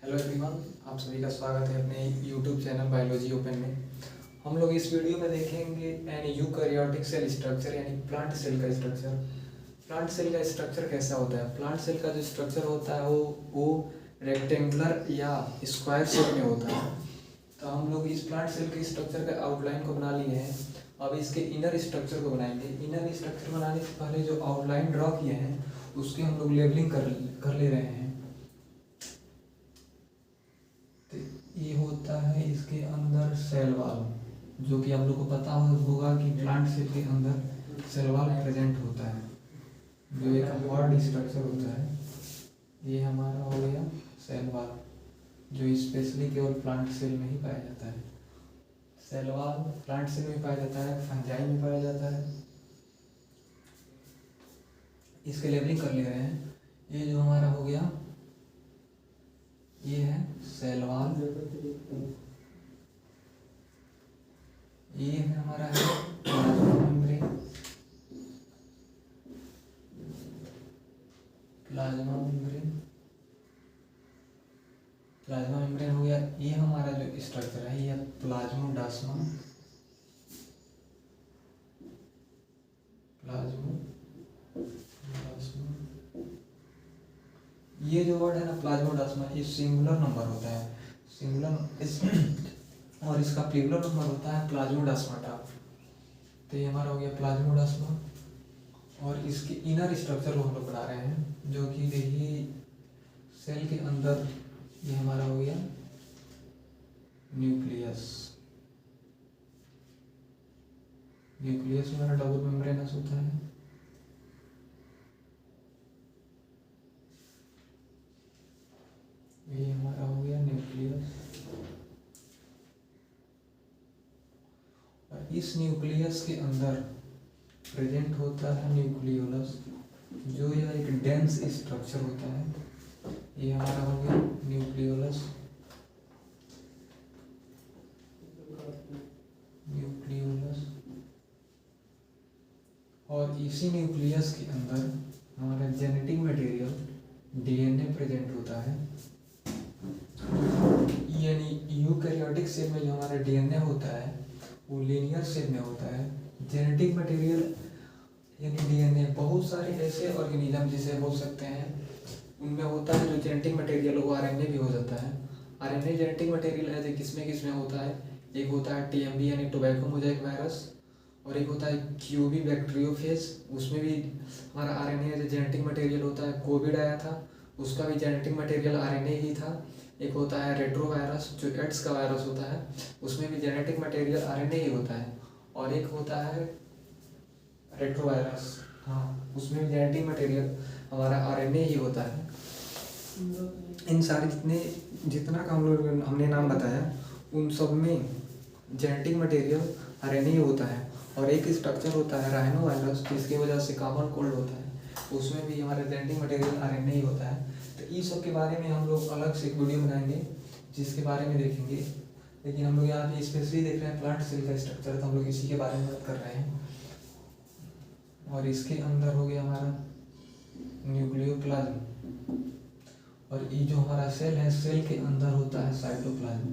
Hello everyone, आप सभी का स्वागत है अपने यूट्यूब चैनल बायोलॉजी ओपन में। हम लोग इस वीडियो में देखेंगे एन यूकैरियोटिक सेल स्ट्रक्चर यानी प्लांट सेल का स्ट्रक्चर। प्लांट सेल का स्ट्रक्चर कैसा होता है? प्लांट सेल का जो स्ट्रक्चर होता है वो रेक्टेंगुलर या स्क्वायर शेप में होता है। तो हम लोग इस प्लांट सेल के स्ट्रक्चर का आउटलाइन को बना लिए हैं। अब इसके इनर स्ट्रक्चर को बनाएंगे। इनर स्ट्रक्चर बनाने से पहले जो आउटलाइन ड्रॉ किए हैं उसकी हम लोग लेबलिंग कर ले रहे हैं। तो ये होता है इसके अंदर सेल वॉल, जो कि आप लोग को पता होगा कि प्लांट सेल के अंदर सेल वॉल प्रेजेंट होता है, जो एक हार्ड स्ट्रक्चर होता है। ये हमारा हो गया सेल वॉल, जो स्पेशली केवल प्लांट सेल में ही पाया जाता है। सेल वॉल प्लांट सेल में पाया जाता है, फंजाई में पाया जाता है। इसके लेबलिंग कर ले रहे हैं। ये जो हमारा हो गया ये है सेल वॉल, ये है हमारा है plasma membrane. Plasma membrane plasma membrane हो गया। ये हमारा जो स्ट्रक्चर है ये प्लाज्मोडास्मा। ये जो वर्ड है ना प्लाज्मोडास्मा, ये सिंगुलर नंबर होता है, और इसका प्लूरल नंबर होता है प्लाज्मोडास्माटा। तो ये हमारा हो गया प्लाज्मोडास्मा। और इसके इनर स्ट्रक्चर को हम लोग बना रहे हैं, जो कि देखिए सेल के अंदर ये हमारा हो गया न्यूक्लियस। न्यूक्लियस में हमारा डबल मेम्ब्रेनस होता है। ये हमारा हो गया न्यूक्लियस। और इस न्यूक्लियस के अंदर प्रेजेंट होता है न्यूक्लियोलस, जो यह एक डेंस स्ट्रक्चर होता है। ये हमारा हो गया न्यूक्लियोलस। और इसी न्यूक्लियस के अंदर हमारा जेनेटिक मटेरियल डीएनए प्रेजेंट होता है। यानी यूकैरियोटिक सेल में जो हमारा डीएनए होता है वो लीनियर शेप में होता है। जेनेटिक मटेरियल यानी डीएनए बहुत सारे ऐसे ऑर्गेनिज्म जिसे बोल सकते हैं उनमें होता है जो जेनेटिक मटेरियल, वो आरएनए भी हो जाता है। आरएनए जेनेटिक मटेरियल है जो किसमें होता है? एक होता है टीएमवी यानी टोबैको मोजाइक वायरस, और एक होता है क्यूबी बैक्टीरियोफेज, उसमें भी हमारा आरएनए जो जेनेटिक मटेरियल होता है। कोविड आया था, उसका भी जेनेटिक मटेरियल आरएनए ही था। एक होता है रेट्रो वायरस जो एड्स का वायरस होता है, उसमें भी जेनेटिक मटेरियल आरएनए ही होता है। और एक होता है रेट्रो वायरस, हाँ, उसमें भी जेनेटिक मटेरियल हमारा आरएनए ही होता है। इन सारे जितना का हमने नाम बताया उन सब में जेनेटिक मटेरियल आरएनए ही होता है। और एक स्ट्रक्चर होता है राइनो वायरस, जिसकी वजह से कॉमन कोल्ड होता है, उसमें भी हमारा जेनेटिक मटेरियल आरएनए ही होता है। तो इस सब के बारे में हम लोग अलग से एक वीडियो बनाएंगे जिसके बारे में देखेंगे। लेकिन हम लोग यहाँ पे स्पेशली देख रहे हैं प्लांट सेल का स्ट्रक्चर, तो हम लोग इसी के बारे में बात कर रहे हैं। और इसके अंदर हो गया हमारा न्यूक्लियोप्लाज्म। और ये जो हमारा सेल है, सेल के अंदर होता है साइटोप्लाज्म।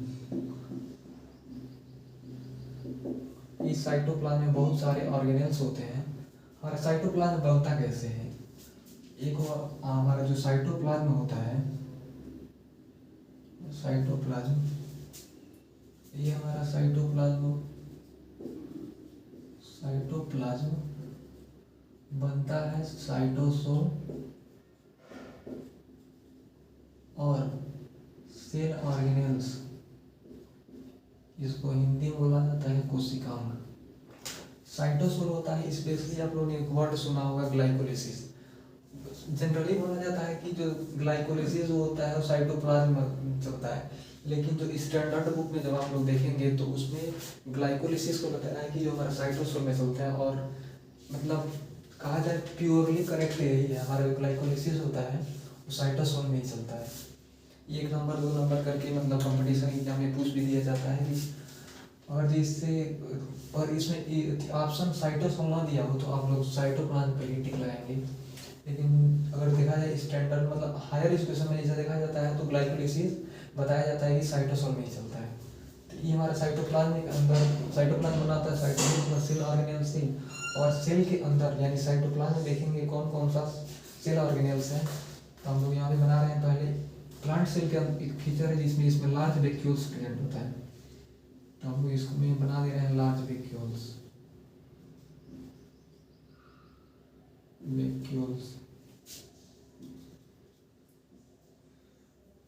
इस साइटोप्लाज्म में बहुत सारे ऑर्गेनेल्स होते हैं। हमारा साइटोप्लाज्म बनता कैसे है? एक हमारा जो साइटोप्लाज्म होता है, साइटोप्लाज्म, ये हमारा साइटोप्लाज्म बनता है साइटोसोल और सेल ऑर्गेनेल्स, इसको हिंदी में बोला जाता है कोशिकांग। साइटोसोल होता है, स्पेशली आप लोगों ने एक वर्ड सुना होगा ग्लाइकोलिसिस। जनरली बोला जाता है कि जो ग्लाइकोलिसिस होता है वो साइटोप्लाज्म में चलता है, लेकिन जो स्टैंडर्ड बुक में जब आप लोग देखेंगे तो उसमें ग्लाइकोलिसिस को बताया है कि जो हमारा साइटोसोल में चलता है। और मतलब कहा जाए प्योरली करेक्ट यही है, हमारा जो ग्लाइकोलिसिस होता है वो साइटोसोल में ही चलता है। 1 नंबर 2 नंबर करके मतलब कंपटीशन एग्जाम में पूछ भी दिया जाता है कि और जिससे और इसमें ऑप्शन साइटोसोल ना दिया हो तो आप लोग साइटोप्लाज्म पर ही टिक लगाएंगे। लेकिन अगर देखा जाए स्टैंडर्ड मतलब हायर एजुकेशन में जैसा देखा जाता है तो ग्लाइकोलिसिस बताया जाता है कि साइटोसोल में ही चलता है। तो ये हमारा साइटोप्लाज्म के अंदर साइटोप्लाज्म बनाता है साइटोप्लाज्म सेल ऑर्गेनेल से, और सेल के अंदर यानी साइटोप्लाज्म में देखेंगे कौन कौन सा सेल ऑर्गेनेल्स हैं। तो हम लोग यहाँ पे बना रहे हैं पहले प्लांट सेल के अंदर एक फीचर है जिसमें इसमें लार्ज वैक्यूल्स प्रेजेंट होता है। तो हम लोग इसको में बना दे रहे हैं लार्ज वैक्यूल्स वैक्यूल्स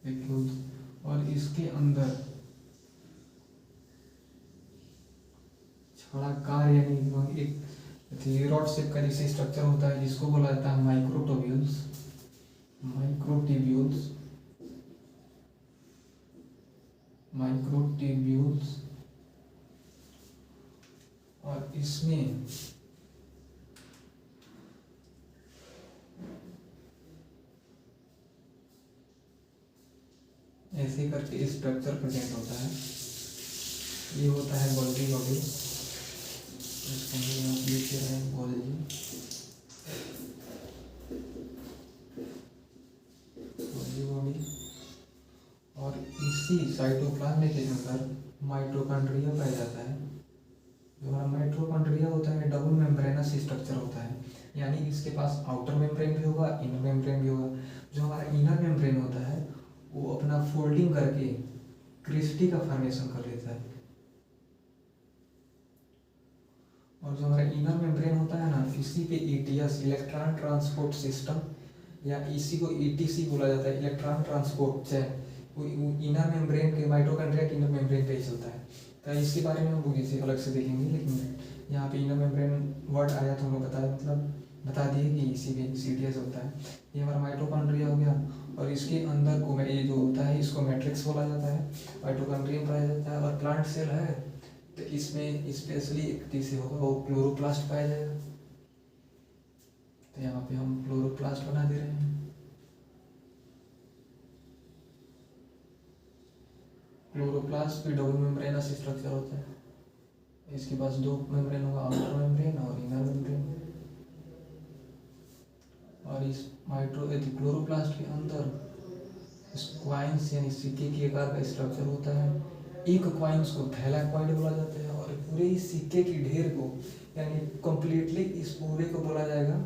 वैक्यूल्स और इसके अंदर छड़ाकार यानी एक रॉड शेप का जैसे स्ट्रक्चर होता है जिसको बोला जाता है माइक्रोट्यूब्यूल्स माइक्रोट्यूब्यूल्स माइक्रोट्यूब्यूल्स और इसमें ऐसे करके स्ट्रक्चर प्रेजेंट होता है। ये होता है गोल्गी बॉडी, इसको हम यहाँ लिख रहे हैं गोल्गी बॉडी। और इसी साइटोप्लाज्म के अंदर माइटोकॉन्ड्रिया पाया जाता है। जो हमारा माइटोकॉन्ड्रिया होता है डबल मेम्ब्रेनस स्ट्रक्चर होता है, यानी इसके पास आउटर मेम्ब्रेन भी होगा इनर मेम्ब्रेन भी होगा। जो हमारा इनर मेम्ब्रेन होता है वो अपना फोल्डिंग करके क्रिस्टी का फॉर्मेशन कर लेता है, और जो हमारा इनर मेम्ब्रेन होता है ना इसी पे ईटीएस इलेक्ट्रॉन ट्रांसपोर्ट सिस्टम या इसी को ईटीसी बोला जाता है, इलेक्ट्रॉन ट्रांसपोर्ट चैन, वो इनर मेम्ब्रेन के माइटोकॉन्ड्रिया के इनर मेम्ब्रेन पे ही चलता है। तो इसके बारे में हम लोग इसे अलग से देखेंगे, लेकिन यहाँ पे इनर मेम्ब्रेन वर्ड आया तो हम लोग बता दिए कि इसी पे सीटीएस होता है। ये हमारा माइटोकॉन्ड्रिया हो गया, और इसके अंदर को ये जो होता है इसको मैट्रिक्स बोला जाता है, माइटोकॉन्ड्रियम पाया जाता है। और प्लांट सेल है तो इसमें स्पेशली एक चीज़ होगा वो क्लोरोप्लास्ट पाया जाएगा। तो यहाँ पे हम क्लोरोप्लास्ट बना दे रहे हैं। क्लोरोप्लास्ट भी डबल मेम्ब्रेनस स्ट्रक्चर होता है, इसके पास दो मेम्ब्रेन होगा, आउटर मेम्ब्रेन और इनर मेम्ब्रेन। और इस क्लोरोप्लास्ट के अंदर क्वाइंस यानी सिक्के के आकार का स्ट्रक्चर होता है। एक क्वाइंस को थैलाक्वाइड बोला जाता है, और पूरे ही सिक्के की ढेर को यानी कंप्लीटली इस पूरे को बोला जाएगा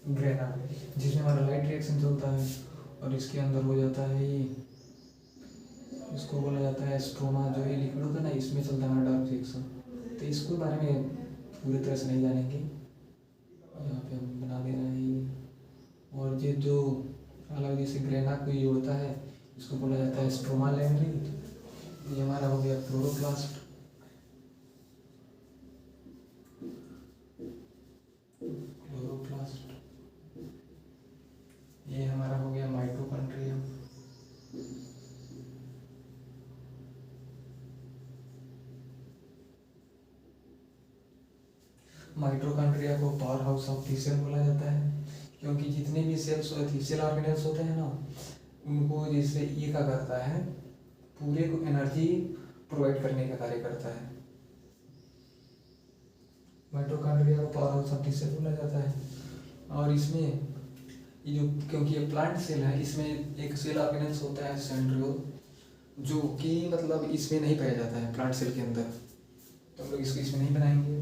ग्रेना, जिसमें हमारा लाइट रिएक्शन चलता है। और इसके अंदर हो जाता है ये इसको बोला जाता है स्ट्रोमा, जो ये लिक्विड होता है ना इसमें चलता है हमारा डार्क रिएक्शन। तो इसके बारे में पूरी तरह से नहीं जानेंगे, यहाँ पे हम बना दे रहे हैं ये। और ये जो अलग जैसे ग्रेना को जोड़ता है इसको बोला जाता है स्ट्रोमा लैमेलिन। ये हमारा हो गया क्लोरोप्लास्ट। ये हमारा हो गया माइटोकॉन्ड्रिया। माइटोकॉन्ड्रिया को power house of the cell बोला जाता है, क्योंकि जितने भी सेल्स सेल ऑर्गेनेल्स होते हैं ना उनको जैसे ये क्या करता है पूरे को एनर्जी प्रोवाइड करने का कार्य करता है। माइटोकॉन्ड्रिया को power house of the cell बोला जाता है। और इसमें ये जो क्योंकि ये प्लांट सेल है इसमें एक सेल ऑर्गेनेल्स होता है सेंट्रियोल, जो कि मतलब इसमें नहीं पाया जाता है प्लांट सेल के अंदर, तो हम लोग इसको इसमें नहीं बनाएंगे।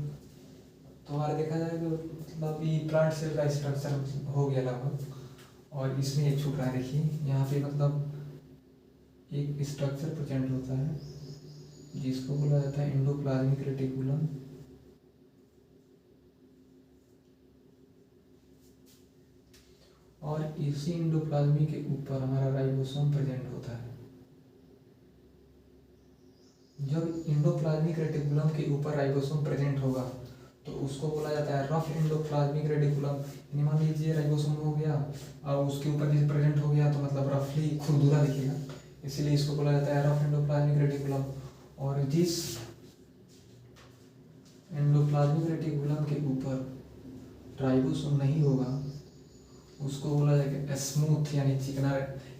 तो हमारा देखा जाए तो मतलब ये प्लांट सेल का स्ट्रक्चर हो गया लगभग। और इसमें एक छूट रहा है, देखिए यहाँ पे मतलब एक स्ट्रक्चर प्रेजेंट होता है जिसको बोला जाता है एंडोप्लाज्मिक रेटिकुलम। और इसी एंडोप्लाज्मी के ऊपर हमारा राइबोसोम प्रेजेंट होता है। जब एंडोप्लाज्मिक रेटिकुलम के ऊपर राइबोसोम प्रेजेंट होगा तो उसको बोला जाता है रफ एंडोप्लाज्मिक रेटिकुलम। मान लीजिए राइबोसोम हो गया और उसके ऊपर जैसे प्रेजेंट हो गया तो मतलब रफली खुरदुरा दिखेगा, इसीलिए इसको बोला जाता है रफ एंडोप्लाज्मिक रेटिकुलम। और जिस एंडोप्लाज्मिक रेटिकुलम के ऊपर राइबोसोम नहीं होगा उसको बोला जाएगा स्मूथ यानी चिकना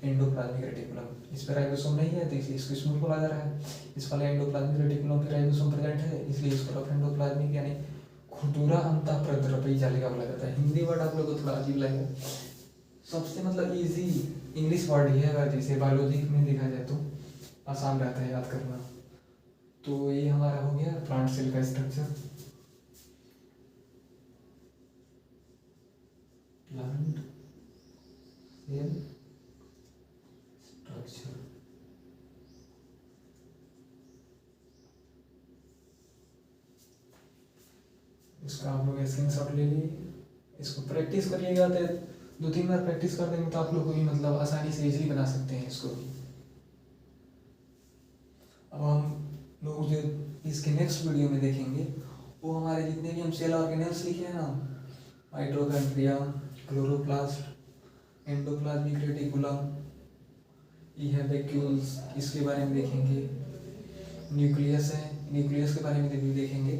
एंडोप्लाज्मिक रेटिकुलम। इस पर राइबोसोम नहीं है तो इसलिए इसको स्मूथ बोला जा रहा है। इस वाले एंडोप्लाज्मिक रेटिकुलम पे राइबोसोम प्रेजेंट है इसलिए इसको रफ एंडोप्लाज्मिक यानी खुरदुरा अंतःप्रद्रवी जालिका बोला जाता है। हिंदी वर्ड आप लोगों को थोड़ा अजीब लगेगा, सबसे मतलब इजी इंग्लिश वर्ड ही है, अगर जैसे बायोलॉजी में देखा जाए तो आसान रहता है याद करना। तो ये हमारा हो गया प्लांट सेल का स्ट्रक्चर। Plant cell structure. इसका आप लोग स्क्रीनशॉट ले लिए, इसको प्रैक्टिस करिएगा तो 2-3 बार प्रैक्टिस कर देंगे तो आप लोग को भी मतलब आसानी से इजीली बना सकते हैं इसको भी। अब हम लोग जो इसके नेक्स्ट वीडियो में देखेंगे वो हमारे जितने भी हम सेल ऑर्गेनेल्स लिखे हैं ना, माइटोकॉन्ड्रिया, क्लोरोप्लास्ट, एंडोप्लाज्मिक रेटिकुलम, ये है वैक्यूल्स, इसके बारे में देखेंगे। न्यूक्लियस है, न्यूक्लियस के बारे में भी देखेंगे।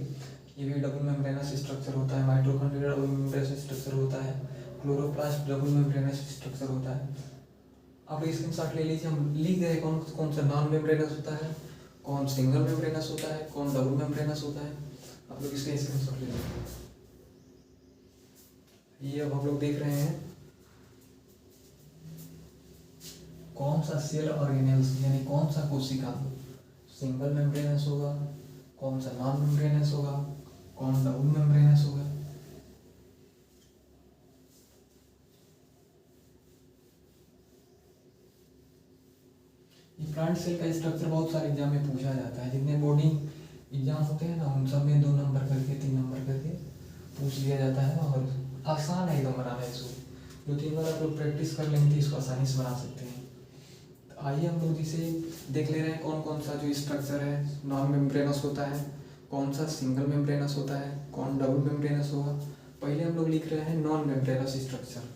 ये भी डबल मेम्ब्रेनस स्ट्रक्चर होता है। माइटोकॉन्ड्रिया डबल मेम्ब्रेनस स्ट्रक्चर होता है। क्लोरोप्लास्ट डबल मेम्ब्रेनस स्ट्रक्चर होता है। आप स्क्रीनशॉट ले लीजिए, हम लिख दे कौन कौन सा नॉन मेम्ब्रेनस होता है, कौन सिंगल मेम्ब्रेनस होता है, कौन डबल मेम्ब्रेनस होता है। आप लोग इसके स्क्रीनशॉट ले लीजिए। ये अब हम लोग देख रहे हैं कौन सा सेल ऑर्गेनेल्स यानी कौन सा कोशिका सिंगल मेम्ब्रेनस होगा, कौन सा नॉन मेम्ब्रेनस होगा, कौन डबल मेम्ब्रेनस होगा। ये प्लांट सेल का स्ट्रक्चर बहुत सारे एग्जाम में पूछा जाता है। जितने बोर्डिंग एग्जाम होते हैं ना उन सब में 2 नंबर करके 3 नंबर करके पूछ लिया जाता है और आसान है एकदम बनाना। इसको 2-3 बार आप लोग प्रैक्टिस कर लेंगे तो इसको आसानी से बना सकते हैं। तो आइए हम लोग जिसे देख ले रहे हैं कौन कौन सा जो स्ट्रक्चर है नॉन मेम्ब्रेनस होता है, कौन सा सिंगल मेम्ब्रेनस होता है, कौन डबल मेम्ब्रेनस होगा। पहले हम लोग लिख रहे हैं non membranous structure.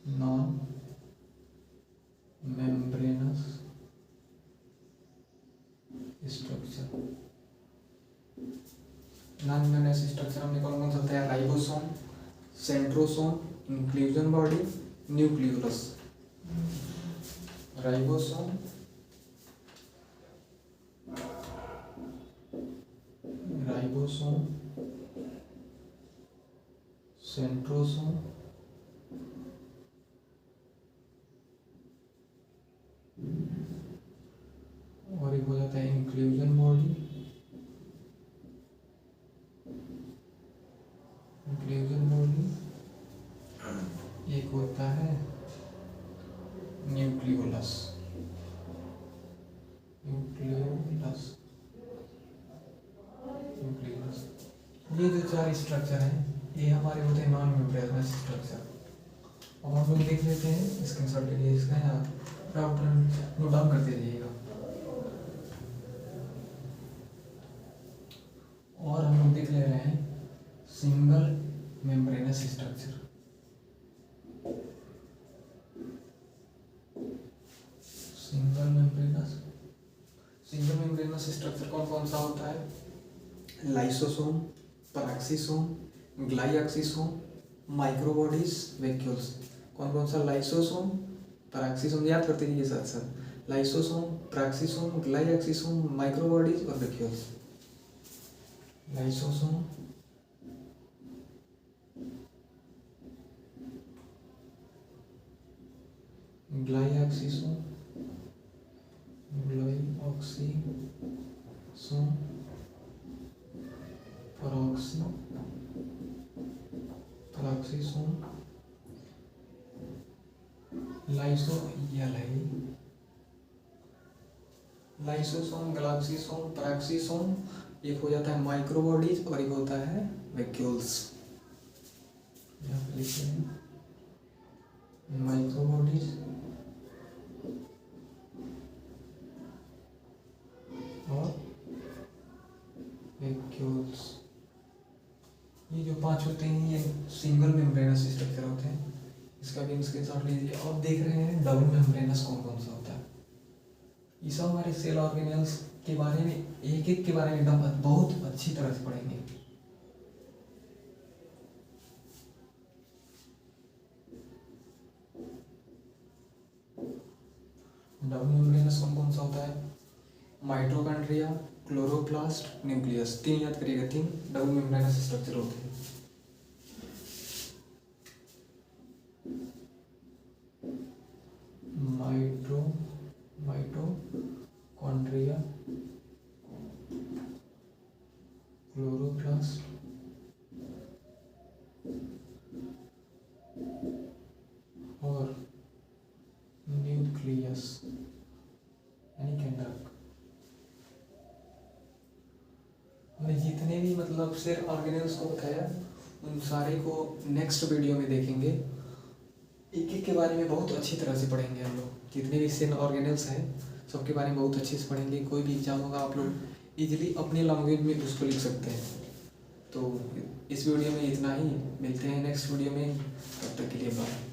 Non membranous structure. Non membranous structure हमने कौन कौन सा बताया? Ribosome, centrosome, inclusion body, nucleolus. Ribosome, centrosome, और एक हो जाता है इंक्लूजन बॉडी, एक होता है न्यूक्लियोलस। ये जो 4 स्ट्रक्चर हैं ये हमारे होते हैं नॉन मेम्ब्रेनस स्ट्रक्चर। अब हम लोग देख लेते हैं, स्क्रीनशॉट ले लीजिए इसका, यहाँ नोट डाउन करते रहिएगा। और हम लोग देख ले रहे हैं single membranous structure. Single membranous structure कौन कौन सा होता है? Lysosome, peroxisome, glyoxysome, microbodies, vacuoles. कौन कौन सा? लाइसोसोम, पैराक्सीसोम, याद करते रहिए साथ साथ। लाइसोसोम, पैराक्सीसोम, ग्लाइऑक्सीसोम, माइक्रोबॉडीज और vacuoles. Lysosome, glyoxysome, peroxisome, lysosome, glyoxysome, peroxisome. एक हो जाता है माइक्रोबॉडीज और एक होता है वैक्यूल्स। यहाँ पे लिख रहे हैं माइक्रोबॉडीज और वैक्यूल्स। ये जो 5 होते हैं ये सिंगल मेम्ब्रेनस स्ट्रक्चर होते हैं। इसका भी स्क्रीनशॉट लीजिए। और देख रहे हैं डबल मेम्ब्रेनस कौन कौन सा होता है। ये सब हमारे सेल ऑर्गेनेल्स के बारे में एक एक के बारे में एकदम बहुत अच्छी तरह से पढ़ेंगे। डबल मेम्ब्रेनस कौन कौन सा होता है? Mitochondria, chloroplast, nucleus. 3 याद करिएगा, 3 डबल मेम्ब्रेनस स्ट्रक्चर होते हैं। और न्यूक्लियस यानी केंद्रक। हमने जितने भी मतलब सेल ऑर्गेनेल्स को बताया उन सारे को नेक्स्ट वीडियो में देखेंगे। एक एक के बारे में बहुत अच्छी तरह से पढ़ेंगे हम लोग। जितने भी सेल ऑर्गेनेल्स हैं सबके बारे में बहुत अच्छे से पढ़ेंगे। कोई भी एग्जाम होगा आप लोग इजीली अपने लैंग्वेज में उसको लिख सकते हैं। तो इस वीडियो में इतना ही, मिलते हैं नेक्स्ट वीडियो में, तब तक के लिए बाय।